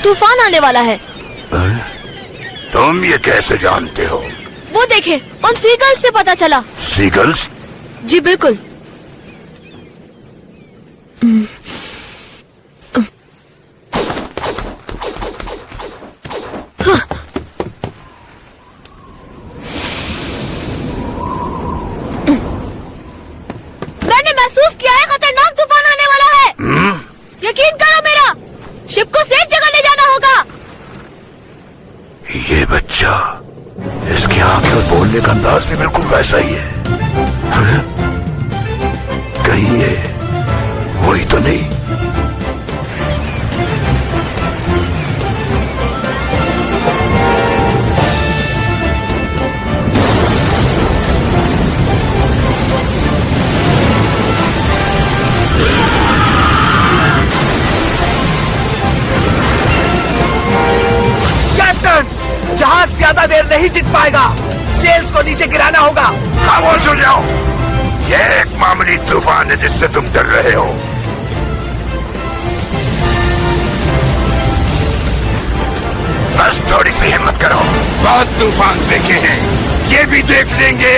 तूफान आने वाला है। तुम ये कैसे जानते हो? वो देखे, उन सीगल्स से पता चला। सीगल्स? जी बिल्कुल। मैंने महसूस किया है, खतरनाक तूफान आने वाला है। यकीन करो मेरा, शिप को सेफ जगह ले जाना होगा। ये बच्चा, इसकी आंखें और बोलने का अंदाज भी बिल्कुल वैसा ही है। हाँ? कहीं ये वही तो नहीं? जहाज ज्यादा देर नहीं टिक पाएगा, सेल्स को नीचे गिराना होगा। खामोश हो जाओ, ये एक मामूली तूफान है जिससे तुम डर रहे हो। बस थोड़ी सी हिम्मत करो, बहुत तूफान देखे हैं, ये भी देख लेंगे।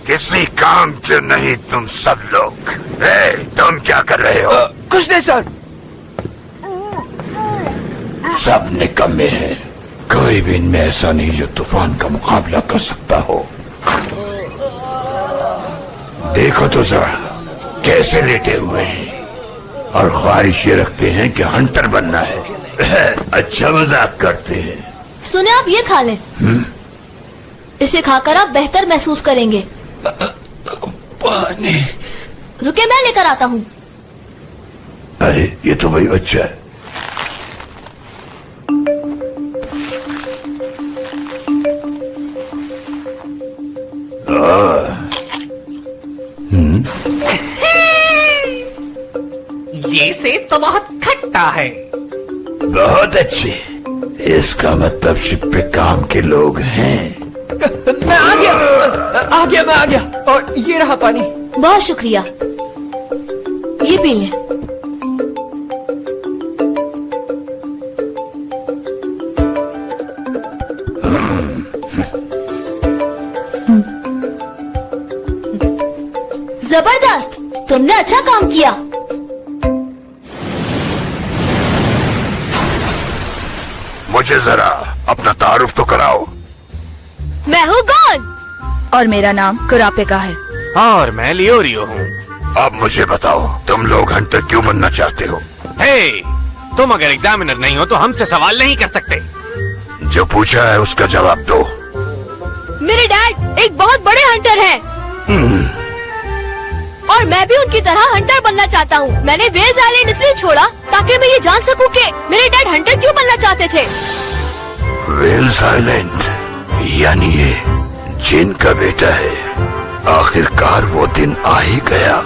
किसी काम के नहीं तुम सब लोग। तुम क्या कर रहे हो? कुछ नहीं सर। सब निकम्मे हैं, कोई भी इनमें ऐसा नहीं जो तूफान का मुकाबला कर सकता हो। देखो तो जरा कैसे लेटे हुए हैं और ख्वाहिश ये रखते हैं कि हंटर बनना है। अच्छा मजाक करते हैं। सुने, आप ये खा लें। इसे खाकर आप बेहतर महसूस करेंगे। पानी। रुके, मैं लेकर आता हूँ। अरे ये तो वही बच्चा है। ये सेब तो बहुत खट्टा है। बहुत अच्छे, इसका मतलब शिप पे काम के लोग हैं। मैं आ गया, मैं आ गया। और ये रहा पानी। बहुत शुक्रिया, ये पी लें। जबरदस्त, तुमने अच्छा काम किया। मुझे जरा अपना तारुफ तो कराओ। मैं हूँ गॉन। और मेरा नाम कुरापे का है। और मैं लियोरियो हूँ। अब मुझे बताओ, तुम लोग हंटर क्यों बनना चाहते हो? हे, तुम अगर एग्जामिनर नहीं हो तो हमसे सवाल नहीं कर सकते। जो पूछा है उसका जवाब दो। मेरे डैड एक बहुत बड़े हंटर हैं। और मैं भी उनकी तरह हंटर बनना चाहता हूँ। मैंने वेल्स आइलैंड इसलिए छोड़ा ताकि मैं ये जान सकूं कि मेरे डैड हंटर क्यों बनना चाहते थे। वेल्स आइलैंड, यानी ये जिन का बेटा है। आखिरकार वो दिन आ ही गया।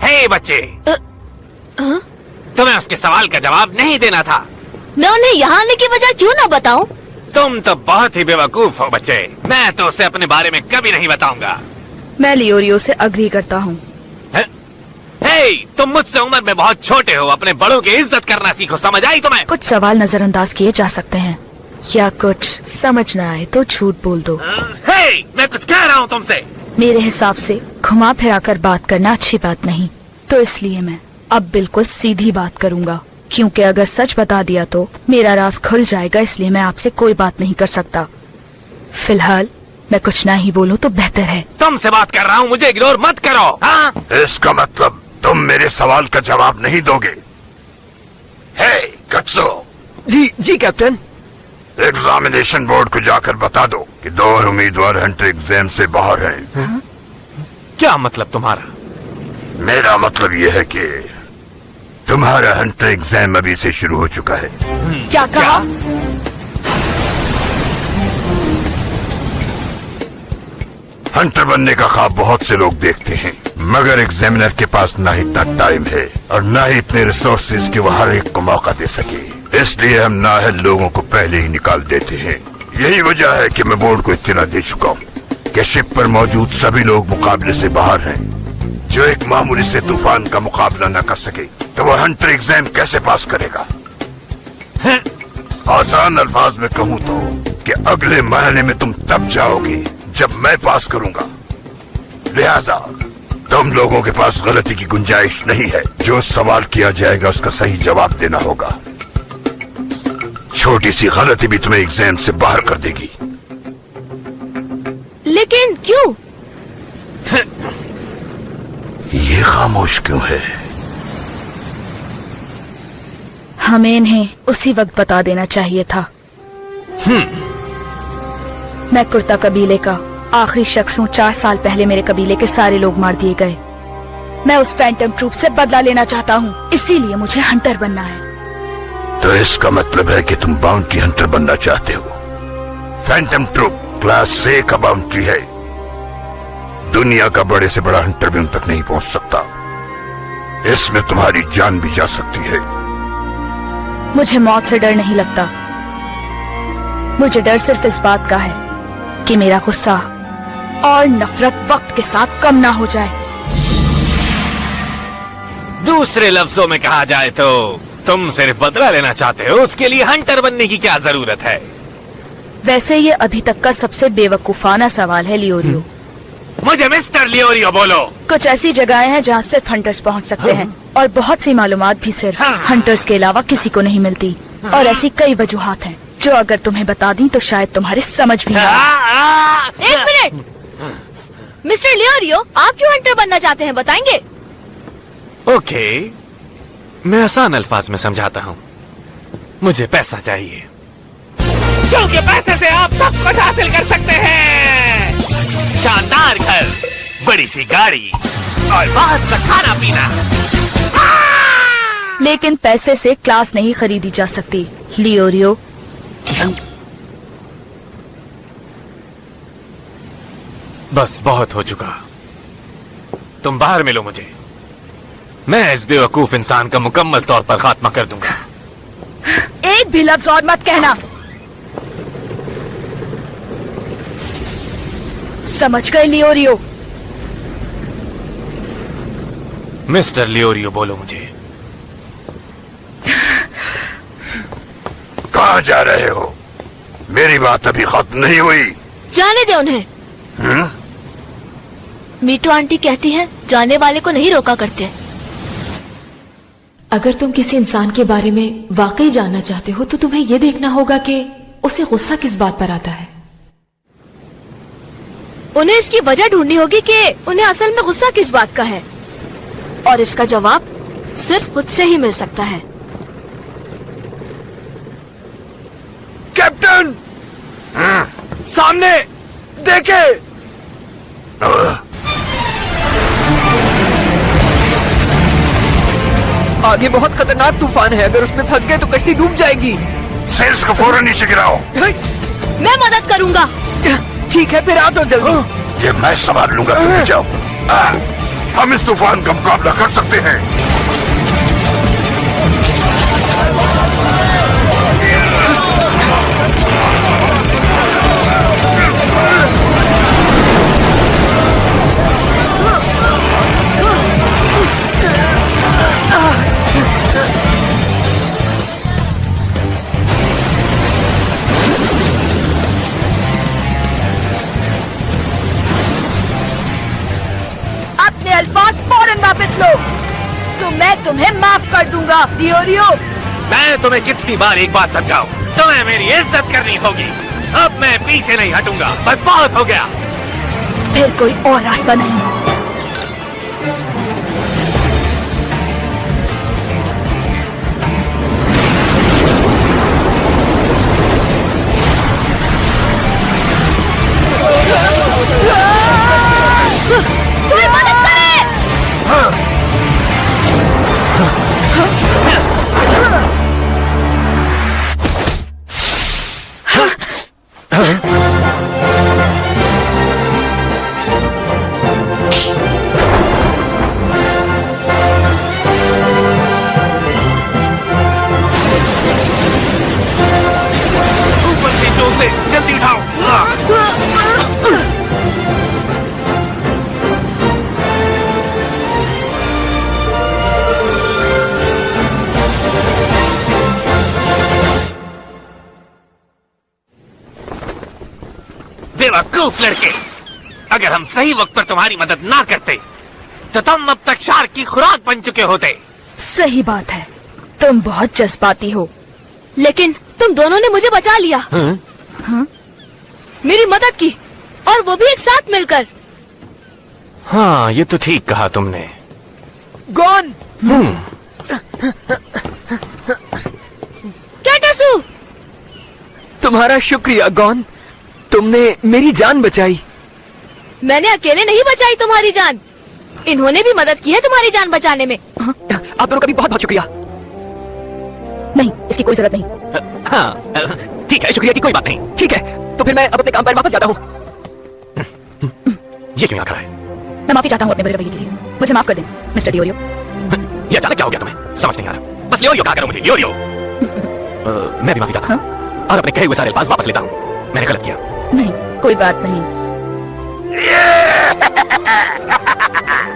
हे बच्चे, तुम्हें उसके सवाल का जवाब नहीं देना था। मैं उन्हें यहाँ आने की वजह क्यों ना बताऊं? तुम तो बहुत ही बेवकूफ हो बच्चे। मैं तो उसे अपने बारे में कभी नहीं बताऊंगा। मैं लियोरियो से अग्री करता हूँ। हे, तुम मुझसे उम्र में बहुत छोटे हो। अपने बड़ों की इज्जत करना सीखो, समझ आई तुम्हें? कुछ सवाल नजरअंदाज किए जा सकते हैं, या कुछ समझ न आए तो झूठ बोल दो। हे, मैं कुछ कह रहा हूँ तुमसे। मेरे हिसाब से घुमा फिरा कर बात करना अच्छी बात नहीं, तो इसलिए मैं अब बिल्कुल सीधी बात करूँगा। क्योंकि अगर सच बता दिया तो मेरा राज खुल जाएगा, इसलिए मैं आपसे कोई बात नहीं कर सकता। फिलहाल मैं कुछ ना ही बोलूं तो बेहतर है। तुमसे बात कर रहा हूँ, मुझे इग्नोर मत करो। हाँ? इसका मतलब तुम मेरे सवाल का जवाब नहीं दोगे। हे कत्सो। जी कैप्टन। एग्जामिनेशन बोर्ड को जाकर बता दो कि 2 और उम्मीदवार हंटर एग्जाम से बाहर हैं। क्या मतलब तुम्हारा? मेरा मतलब यह है कि तुम्हारा हंटर एग्जाम अभी से शुरू हो चुका है। क्या कहा? हंटर बनने का ख्वाब बहुत से लोग देखते हैं, मगर एग्जामिनर के पास ना इतना टाइम है और ना ही इतने रिसोर्सेज कि वो हर एक को मौका दे सके। इसलिए हम नाअहल लोगों को पहले ही निकाल देते हैं। यही वजह है कि मैं बोर्ड को इत्तला दे चुका हूँ कि शिप पर मौजूद सभी लोग मुकाबले से बाहर हैं। जो एक मामूली से तूफान का मुकाबला न कर सके तो वो हंटर एग्जाम कैसे पास करेगा? आसान अल्फाज में कहूँ तो कि अगले मरहले में तुम तब जाओगे जब मैं पास करूंगा। लिहाजा तुम लोगों के पास गलती की गुंजाइश नहीं है। जो सवाल किया जाएगा उसका सही जवाब देना होगा। छोटी सी गलती भी तुम्हें एग्जाम से बाहर कर देगी। लेकिन क्यों? ये खामोश क्यों है? हमें इन्हें उसी वक्त बता देना चाहिए था। मैं कुर्ता कबीले का आखिरी शख्स हूँ। 4 साल पहले मेरे कबीले के सारे लोग मार दिए गए। मैं उस फैंटम ट्रूप से बदला लेना चाहता हूँ, इसीलिए मुझे हंटर बनना है। तो इसका मतलब है कि तुम बाउंड्री हंटर बनना चाहते हो। फैंटम ट्रूप क्लास से का बाउंड्री है। दुनिया का बड़े से बड़ा हंटर भी उन तक नहीं पहुंच सकता। इसमें तुम्हारी जान भी जा सकती है। मुझे मौत से डर नहीं लगता। मुझे डर सिर्फ इस बात का है कि मेरा गुस्सा और नफरत वक्त के साथ कम ना हो जाए। दूसरे लफ्जों में कहा जाए तो तुम सिर्फ बदला लेना चाहते हो, उसके लिए हंटर बनने की क्या जरूरत है? वैसे ये अभी तक का सबसे बेवकूफाना सवाल है लियोरियो। मुझे मिस्टर लियोरियो बोलो। कुछ ऐसी जगहें हैं जहाँ सिर्फ हंटर्स पहुँच सकते हैं और बहुत सी मालूमात भी सिर्फ हंटर्स के अलावा किसी को नहीं मिलती। और ऐसी कई वजूहात हैं जो अगर तुम्हें बता दी तो शायद तुम्हारी समझ भी आए। एक मिनट, मिस्टर लियोरियो, आप क्यों हंटर बनना चाहते हैं, बताएंगे? ओके, मैं आसान अल्फाज में समझाता हूँ। मुझे पैसा चाहिए, क्योंकि पैसे से आप सब कुछ हासिल कर सकते हैं। शानदार घर, बड़ी सी गाड़ी और बहुत सा खाना पीना। लेकिन पैसे से क्लास नहीं खरीदी जा सकती लियोरियो। बस बहुत हो चुका। तुम बाहर मिलो मुझे। मैं इस बेवकूफ इंसान का मुकम्मल तौर पर खात्मा कर दूंगा। एक भी लफ्ज और मत कहना, समझ गए लियोरियो? मिस्टर लियोरियो बोलो मुझे। कहाँ जा रहे हो? मेरी बात अभी खत्म नहीं हुई। जाने दे उन्हें। मीठू आंटी कहती है जाने वाले को नहीं रोका करते। अगर तुम किसी इंसान के बारे में वाकई जानना चाहते हो तो तुम्हें यह देखना होगा कि उसे गुस्सा किस बात पर आता है। उन्हें इसकी वजह ढूंढनी होगी कि उन्हें असल में गुस्सा किस बात का है, और इसका जवाब सिर्फ खुद से ही मिल सकता है। कैप्टन, सामने देखे। आगे बहुत खतरनाक तूफान है। अगर उसमें फंस गए तो कश्ती डूब जाएगी। सेल्स को फौरन नीचे गिराओ। मैं मदद करूंगा। ठीक है, फिर आ जाओ जल्दी। ये मैं संभाल लूंगा, तुम जाओ। हम इस तूफान का मुकाबला कर सकते हैं। अपने अल्फाज फौरन वापस लो, तो मैं तुम्हें माफ कर दूंगा लियोरियो। मैं तुम्हें कितनी बार एक बात समझाऊं, तुम्हें मेरी इज्जत करनी होगी। अब मैं पीछे नहीं हटूंगा, बस बहुत हो गया। फिर कोई और रास्ता नहीं। कोई मदद करे। बेवकूफ लड़के, अगर हम सही वक्त पर तुम्हारी मदद ना करते तो तुम अब तक शार्क की खुराक बन चुके होते। सही बात है, तुम बहुत जज्बाती हो। लेकिन तुम दोनों ने मुझे बचा लिया। मेरी मदद की, और वो भी एक साथ मिलकर। हाँ, ये तो ठीक कहा तुमने। गॉन, क्या टसू? तुम्हारा शुक्रिया गॉन, तुमने मेरी जान बचाई। मैंने अकेले नहीं बचाई तुम्हारी जान, इन्होंने भी मदद की है तुम्हारी जान बचाने में। आप दोनों का भी बहुत बहुत शुक्रिया। नहीं, इसकी कोई जरूरत नहीं। हाँ, ठीक है, शुक्रिया की कोई बात नहीं। ठीक है, तो फिर मैं अब अपने काम पर वापस जाता हूँ। ये क्यों यहाँ खड़ा है? मैं माफी चाहता हूँ अपने बुरे रवैये के लिए, मुझे माफ कर दें मिस्टर डिओरियो। ये अचानक क्या हो गया तुम्हें? समझ नहीं आ रहा। बस लियोरियो कहा करो मुझे, लियोरियो। मैं भी माफी चाहता हूँ और अपने कहे हुए सारे अल्फाज वापस लेता हूँ। मैंने गलत किया। नहीं, कोई बात नहीं।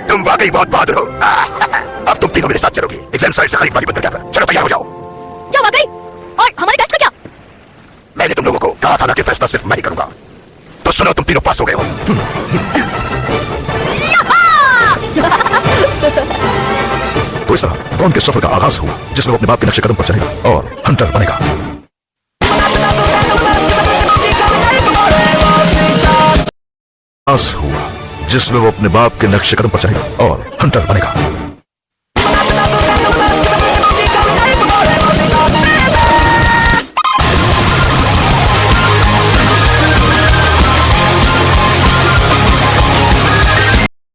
तुम वाकई बहुत बहादुर हो। अब तुम तीनों मेरे साथ चलोगे एग्जाम साइड से खरीद वाली बंदरगाह पर। चलो तैयार हो जाओ। क्या वाकई? और हमारे टेस्ट का क्या? मैंने तुम लोगों को कहा था ना कि फैसला सिर्फ मैं ही करूंगा। तो सुनो, तुम तीनों पास हो गए हो। तो इस तरह कौन के सफर का आगाज हुआ जिसमें वो अपने बाप के नक्शे कदम पर चलेगा और हंटर बनेगा। आगाज हुआ जिसमें वो अपने बाप के नक्शे कदम पर चलेगा और हंटर बनेगा।